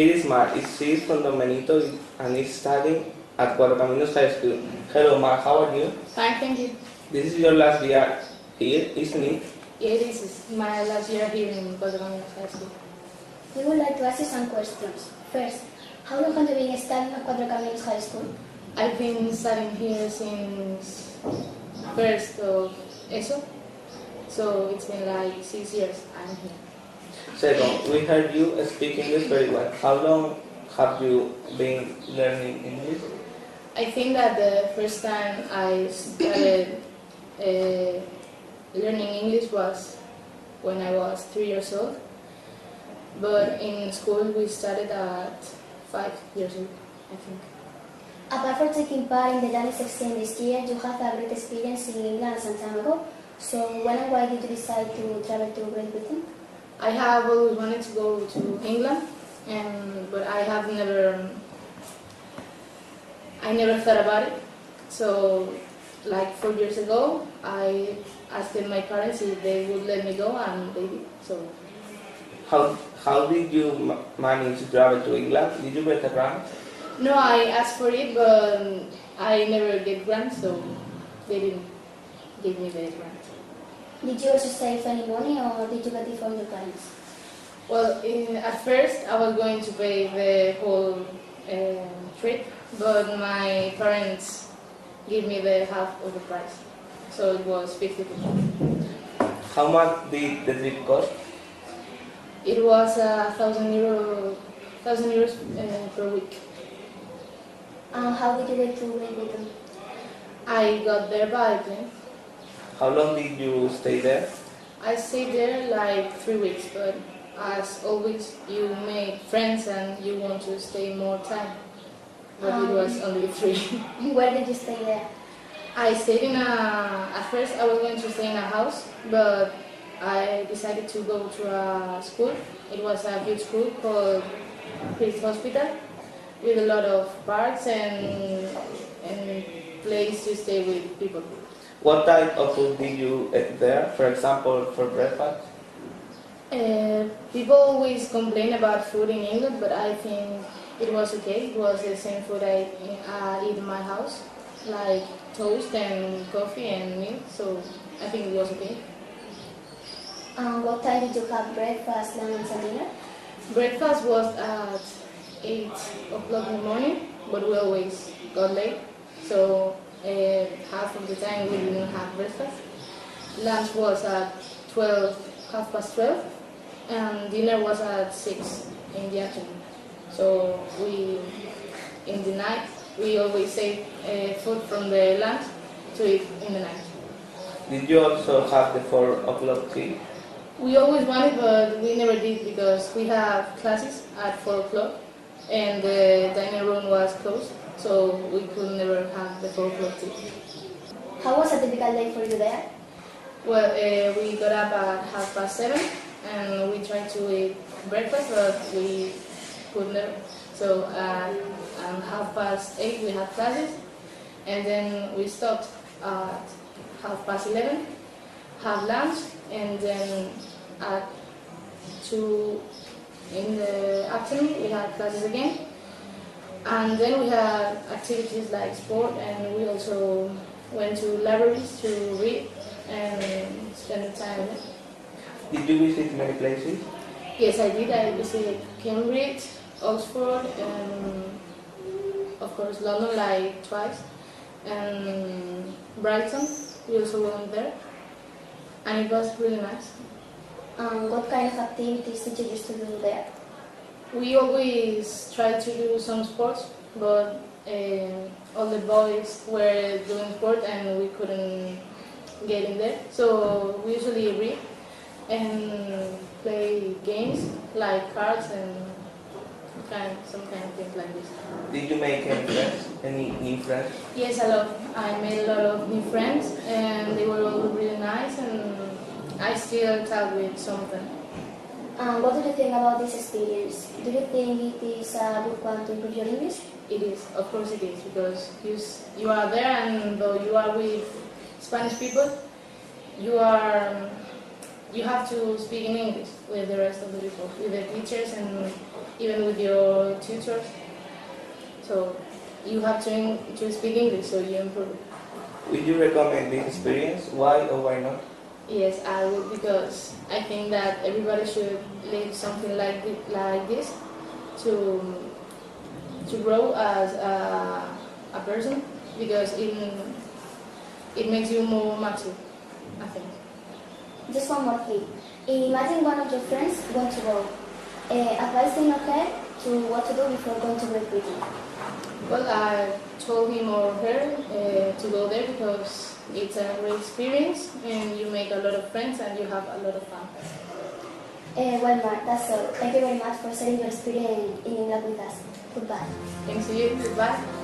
It is Mar. She is from Don Benito and is studying at Cuatro Caminos High School. Hello, Mar. How are you? Fine, thank you. This is your last year here, isn't it? Yeah, it is. It's my last year here in Cuatro Caminos High School. We would like to ask you some questions. First, how long have you been studying at Cuatro Caminos High School? I've been studying here since first of ESO, so it's been like 6 years I'm here. Second, we heard you speak English very well. How long have you been learning English? I think that the first time I started learning English was when I was 3 years old, but in school we started at 5 years old, I think. Apart from taking part in the dance exam this year, you have a great experience in England and Santiago. So when and why did you decide to travel to Great Britain? I have always wanted to go to England, but I never thought about it. So, like 4 years ago, I asked my parents if they would let me go, and they did. So, How did you manage to travel to England? Did you get a grant? no, I asked for it, but I never get grants, so they didn't give me the grant. Did you also save any money or did you get it from your parents? Well, at first I was going to pay the whole trip, but my parents gave me the half of the price, so it was 50%. How much did the trip cost? It was 1,000 euros per week. How did you get to Great Britain? I got there by plane. How long did you stay there? I stayed there like 3 weeks, but as always, you make friends and you want to stay more time. But it was only 3. Where did you stay there? I stayed at first I was going to stay in a house, but I decided to go to a school. It was a good school called Christ Hospital, with a lot of parks and place to stay with people. What type of food did you eat there? For example, for breakfast? People always complain about food in England, but I think it was okay. It was the same food I eat in my house, like toast and coffee and milk, so I think it was okay. What time did you have breakfast, lunch and dinner? Breakfast was at 8 o'clock in the morning, but we always got late, so half of the time we didn't have breakfast. Lunch was at 12:30, and dinner was at 6 in the afternoon. So in the night, we always save food from the lunch to eat in the night. Did you also have the 4 o'clock tea? We always wanted, but we never did because we have classes at 4 o'clock and the dining room was closed, so we could never have the 4 o'clock tea. How was a typical day for you there? Well, we got up at 7:30 and we tried to eat breakfast, but we could never. So at 8:30 we had classes, and then we stopped at 11:30, have lunch, and then at 2 in the afternoon we had classes again, and then we had activities like sport, and we also went to libraries to read and spend the time. Did you visit many places? Yes, I did. I visited Cambridge, Oxford, and of course London like twice, and Brighton. We also went there, and it was really nice. What kind of activities did you used to do there? We always tried to do some sports, but all the boys were doing sport and we couldn't get in there. So we usually read and play games like cards and some kind of things like this. Did you make any friends? Any new friends? Yes, a lot. I made a lot of new friends and they were all really nice, and I still talk with some of them. What do you think about this experience? Do you think it is a good one to improve your English? It is, of course it is, because you are there, and though you are with Spanish people, you have to speak in English with the rest of the people, with the teachers and even with your tutors. So you have to speak English, so you improve. Would you recommend this experience? Why or why not? Yes, I would, because I think that everybody should live something like this to grow as a person, because it makes you more mature, I think. Just one more thing. Imagine one of your friends want to go. Advise him or her to what to do before going to Great Britain. Well, I told him or her to go there because it's a great experience and you make a lot of friends and you have a lot of fun. Well, Mark, that's all. Thank you very much for sharing your experience in England with us. Goodbye. Thanks to you. Goodbye.